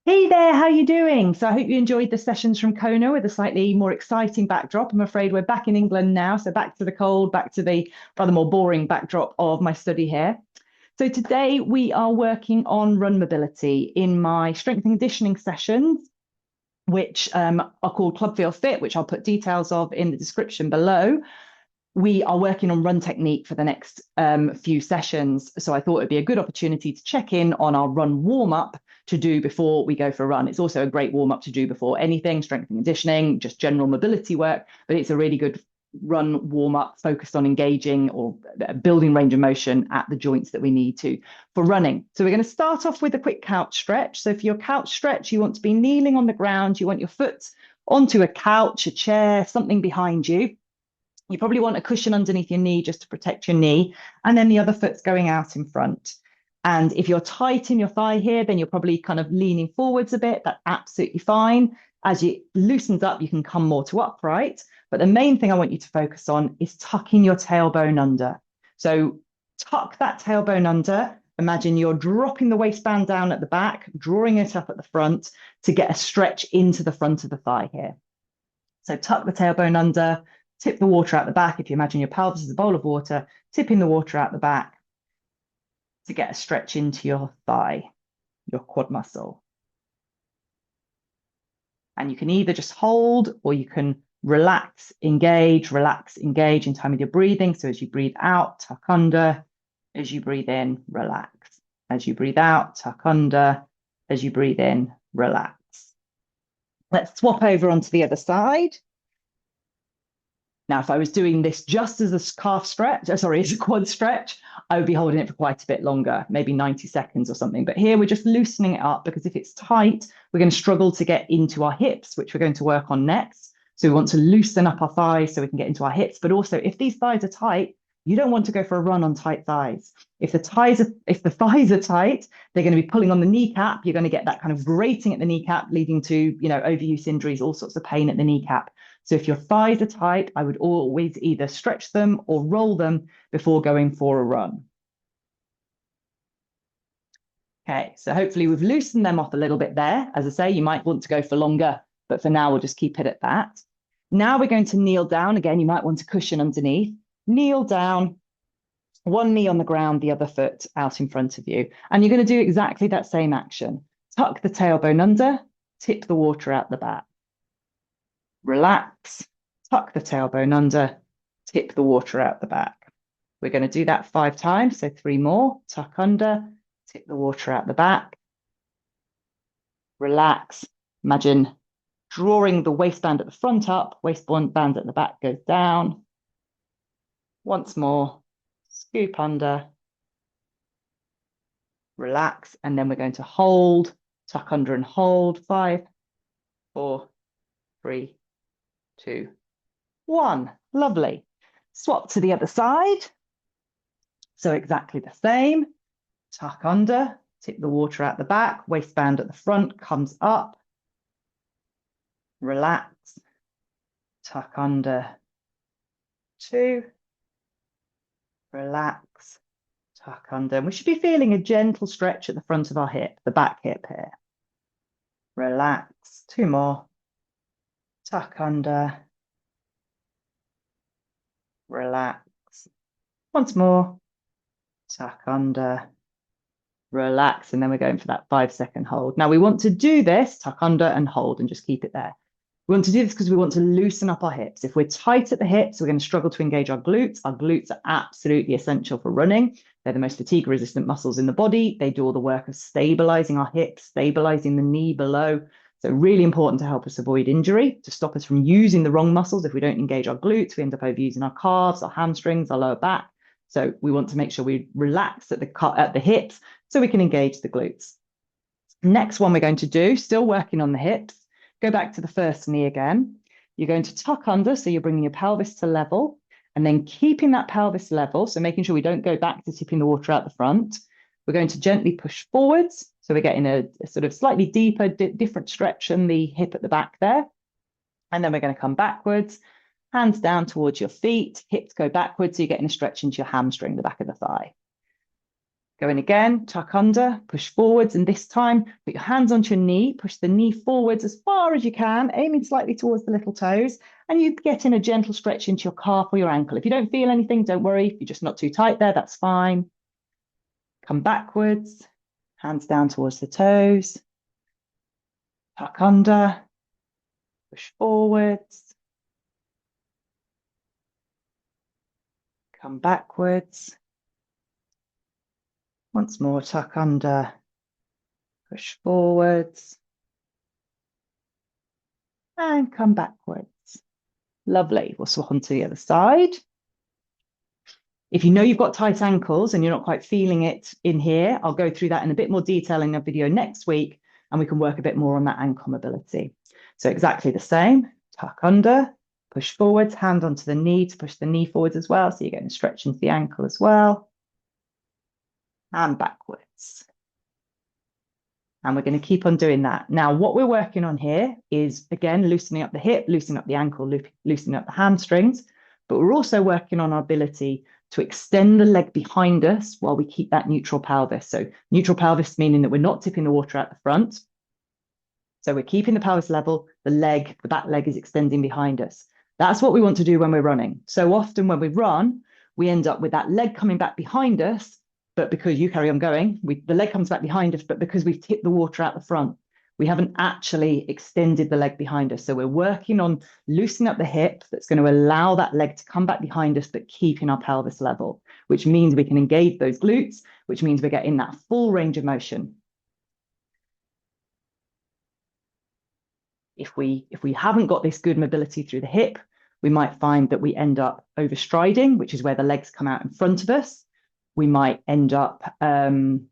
Hey there, how you doing? So I hope you enjoyed the sessions from Kona with a slightly more exciting backdrop. I'm afraid we're back in England now, so back to the cold, back to the rather more boring backdrop of my study here. So today we are working on run mobility in my strength and conditioning sessions, which are called Club Feel Fit, which I'll put details of in the description below. We are working on run technique for the next few sessions. So I thought it'd be a good opportunity to check in on our run warm up to do before we go for a run. It's also a great warm up to do before anything, strength and conditioning, just general mobility work, but it's a really good run warm up focused on engaging or building range of motion at the joints that we need to for running. So we're going to start off with a quick couch stretch. So for your couch stretch, you want to be kneeling on the ground. You want your foot onto a couch, a chair, something behind you. You probably want a cushion underneath your knee just to protect your knee. And then the other foot's going out in front. And if you're tight in your thigh here, then you're probably kind of leaning forwards a bit. That's absolutely fine. As it loosens up, you can come more to upright. But the main thing I want you to focus on is tucking your tailbone under. So tuck that tailbone under. Imagine you're dropping the waistband down at the back, drawing it up at the front to get a stretch into the front of the thigh here. So tuck the tailbone under. Tip the water out the back. If you imagine your pelvis is a bowl of water, tipping the water out the back to get a stretch into your thigh, your quad muscle. And you can either just hold or you can relax, engage in time with your breathing. So as you breathe out, tuck under. As you breathe in, relax. As you breathe out, tuck under. As you breathe in, relax. Let's swap over onto the other side. Now, if I was doing this just as a calf stretch, sorry, as a quad stretch, I would be holding it for quite a bit longer, maybe 90 seconds or something. But here we're just loosening it up because if it's tight, we're going to struggle to get into our hips, which we're going to work on next. So we want to loosen up our thighs so we can get into our hips. But also, if these thighs are tight, you don't want to go for a run on tight thighs. If the thighs are tight, they're going to be pulling on the kneecap. You're going to get that kind of grating at the kneecap, leading to, overuse injuries, all sorts of pain at the kneecap. So if your thighs are tight, I would always either stretch them or roll them before going for a run. Okay, so hopefully we've loosened them off a little bit there. As I say, you might want to go for longer, but for now, we'll just keep it at that. Now we're going to kneel down. Again, you might want a cushion underneath. Kneel down, one knee on the ground, the other foot out in front of you. And you're going to do exactly that same action. Tuck the tailbone under, tip the water out the back. Relax, tuck the tailbone under, tip the water out the back. We're going to do that 5 times, so 3 more. Tuck under, tip the water out the back. Relax. Imagine drawing the waistband at the front up, waistband at the back goes down. Once more, scoop under, relax, and then we're going to hold, tuck under and hold. 5, 4, 3, 2, 1. Lovely. Swap to the other side. So exactly the same. Tuck under, tip the water out the back, waistband at the front comes up. Relax. Tuck under. 2. Relax. Tuck under. And we should be feeling a gentle stretch at the front of our hip, the back hip here. Relax. 2 more. Tuck under. Relax. Once more. Tuck under. Relax. And then we're going for that 5-second hold. Now we want to do this, tuck under and hold and just keep it there. We want to do this because we want to loosen up our hips. If we're tight at the hips, we're going to struggle to engage our glutes. Our glutes are absolutely essential for running. They're the most fatigue resistant muscles in the body. They do all the work of stabilizing our hips, stabilizing the knee below. So really important to help us avoid injury, to stop us from using the wrong muscles. If we don't engage our glutes, we end up overusing our calves, our hamstrings, our lower back. So we want to make sure we relax at the hips so we can engage the glutes. Next one we're going to do, still working on the hips. Go back to the first knee again. You're going to tuck under, so you're bringing your pelvis to level, and then keeping that pelvis level, so making sure we don't go back to tipping the water out the front. We're going to gently push forwards, so we're getting a sort of slightly deeper, different stretch in the hip at the back there. And then we're going to come backwards, hands down towards your feet, hips go backwards, so you're getting a stretch into your hamstring, the back of the thigh. Go in again, tuck under, push forwards, and this time put your hands onto your knee, push the knee forwards as far as you can, aiming slightly towards the little toes, and you get in a gentle stretch into your calf or your ankle. If you don't feel anything, don't worry. If you're just not too tight there, that's fine. Come backwards, hands down towards the toes, tuck under, push forwards, come backwards. Once more, tuck under, push forwards, and come backwards. Lovely. We'll swap on to the other side. If you know you've got tight ankles and you're not quite feeling it in here, I'll go through that in a bit more detail in a video next week, and we can work a bit more on that ankle mobility. So exactly the same, tuck under, push forwards, hand onto the knee to push the knee forwards as well. So you're getting a stretch into the ankle as well. And backwards. And we're going to keep on doing that. Now, what we're working on here is, again, loosening up the hip, loosening up the ankle, loosening up the hamstrings, but we're also working on our ability to extend the leg behind us while we keep that neutral pelvis. So neutral pelvis meaning that we're not tipping the water out the front. So we're keeping the pelvis level, the back leg is extending behind us. That's what we want to do when we're running. So often when we run, we end up with that leg coming back behind us, but because you carry on going, the leg comes back behind us, but because we've tipped the water out the front, we haven't actually extended the leg behind us. So we're working on loosening up the hip that's going to allow that leg to come back behind us, but keeping our pelvis level, which means we can engage those glutes, which means we're getting that full range of motion. If we haven't got this good mobility through the hip, we might find that we end up overstriding, which is where the legs come out in front of us. We might end up, hang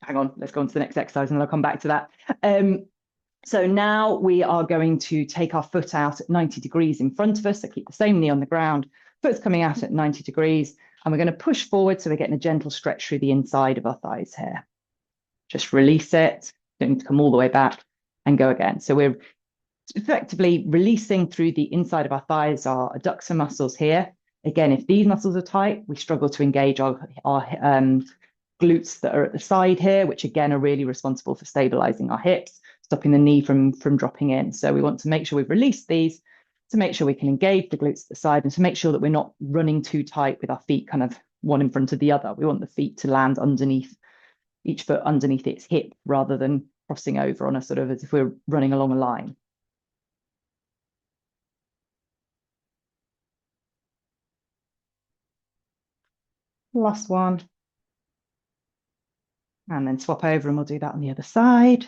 on, let's go on to the next exercise and I'll come back to that. So now we are going to take our foot out at 90 degrees in front of us. So keep the same knee on the ground, foot's coming out at 90 degrees, and we're going to push forward so we're getting a gentle stretch through the inside of our thighs here. Just release it, don't need to come all the way back, and go again. So we're effectively releasing through the inside of our thighs, our adductor muscles here. Again, if these muscles are tight, we struggle to engage our glutes that are at the side here, which again are really responsible for stabilizing our hips, stopping the knee from dropping in. So we want to make sure we've released these to make sure we can engage the glutes at the side and to make sure that we're not running too tight with our feet kind of one in front of the other. We want the feet to land underneath, each foot underneath its hip rather than crossing over on a sort of as if we're running along a line. Last one. And then swap over and we'll do that on the other side.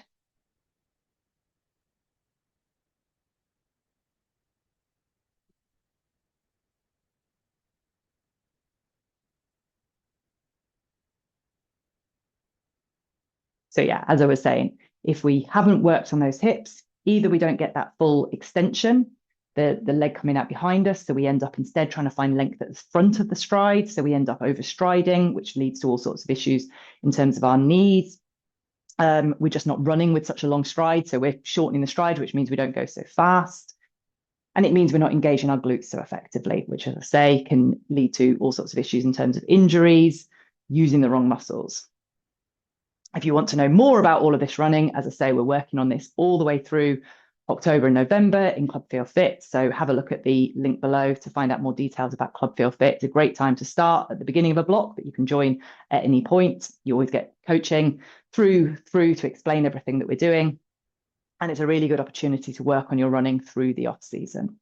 So yeah, as I was saying, if we haven't worked on those hips, either we don't get that full extension, the leg coming out behind us, so we end up instead trying to find length at the front of the stride, so we end up overstriding, which leads to all sorts of issues in terms of our knees. We're just not running with such a long stride, so we're shortening the stride, which means we don't go so fast. And it means we're not engaging our glutes so effectively, which, as I say, can lead to all sorts of issues in terms of injuries, using the wrong muscles. If you want to know more about all of this running, as I say, we're working on this all the way through October and November in Club Feel Fit. So have a look at the link below to find out more details about Club Feel Fit. It's a great time to start at the beginning of a block, but you can join at any point. You always get coaching through to explain everything that we're doing. And it's a really good opportunity to work on your running through the off season.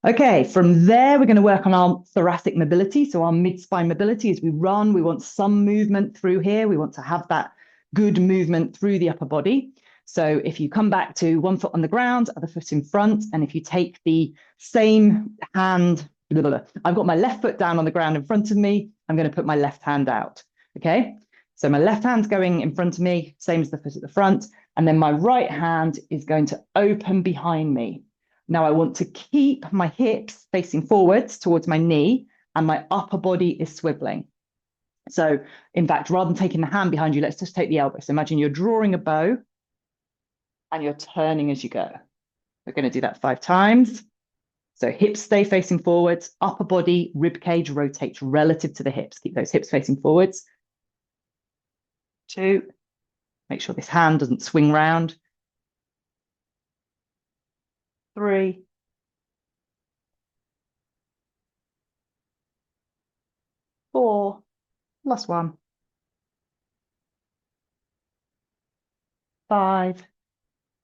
Okay, from there, we're going to work on our thoracic mobility. So our mid-spine mobility as we run, we want some movement through here. We want to have that good movement through the upper body. So if you come back to one foot on the ground, other foot in front, and if you take the same hand, I've got my left foot down on the ground in front of me, I'm going to put my left hand out, okay? So my left hand's going in front of me, same as the foot at the front, and then my right hand is going to open behind me. Now I want to keep my hips facing forwards towards my knee and my upper body is swiveling. So in fact, rather than taking the hand behind you, let's just take the elbow. So imagine you're drawing a bow and you're turning as you go. We're going to do that 5 times. So hips stay facing forwards, upper body, rib cage rotates relative to the hips. Keep those hips facing forwards. 2. Make sure this hand doesn't swing round. 3. 4. Last one. 5.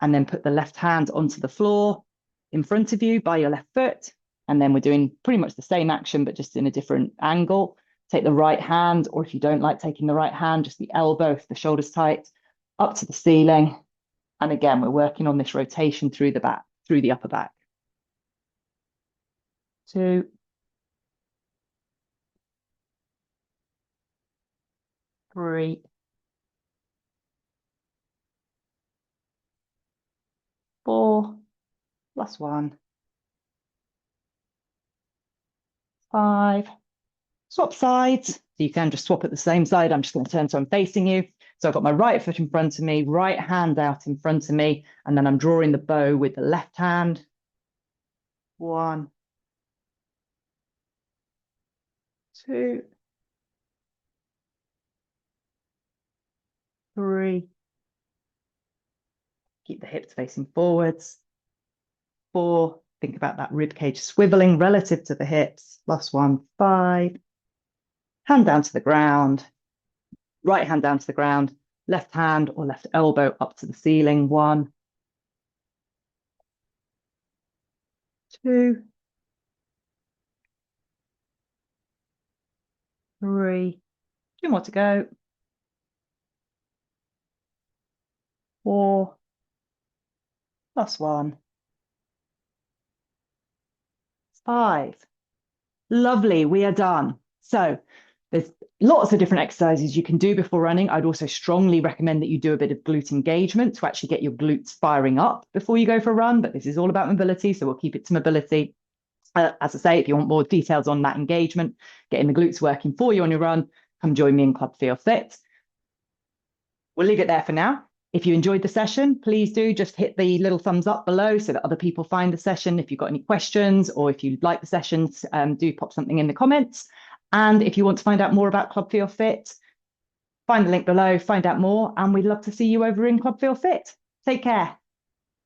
And then put the left hand onto the floor in front of you by your left foot. And then we're doing pretty much the same action, but just in a different angle. Take the right hand, or if you don't like taking the right hand, just the elbow, if the shoulder's tight, up to the ceiling. And again, we're working on this rotation through the back, through the upper back. 2. 3. 4. Last one. 5. Swap sides. So you can just swap at the same side. I'm just going to turn so I'm facing you. So I've got my right foot in front of me, right hand out in front of me, and then I'm drawing the bow with the left hand. 1, 2, 3. Keep the hips facing forwards. 4. Think about that rib cage swiveling relative to the hips. Last one. 5. Hand down to the ground. Right hand down to the ground. Left hand or left elbow up to the ceiling. 1, 2, 3. 2 more to go. 4. Last one. 5. Lovely, we are done. So there's lots of different exercises you can do before running. I'd also strongly recommend that you do a bit of glute engagement to actually get your glutes firing up before you go for a run, but this is all about mobility, so we'll keep it to mobility. As I say, if you want more details on that engagement, getting the glutes working for you on your run, come join me in Club Feel Fit. We'll leave it there for now. If you enjoyed the session, please do just hit the little thumbs up below so that other people find the session. If you've got any questions or if you like the sessions, do pop something in the comments. And if you want to find out more about Club Feel Fit, find the link below, find out more, and we'd love to see you over in Club Feel Fit. Take care.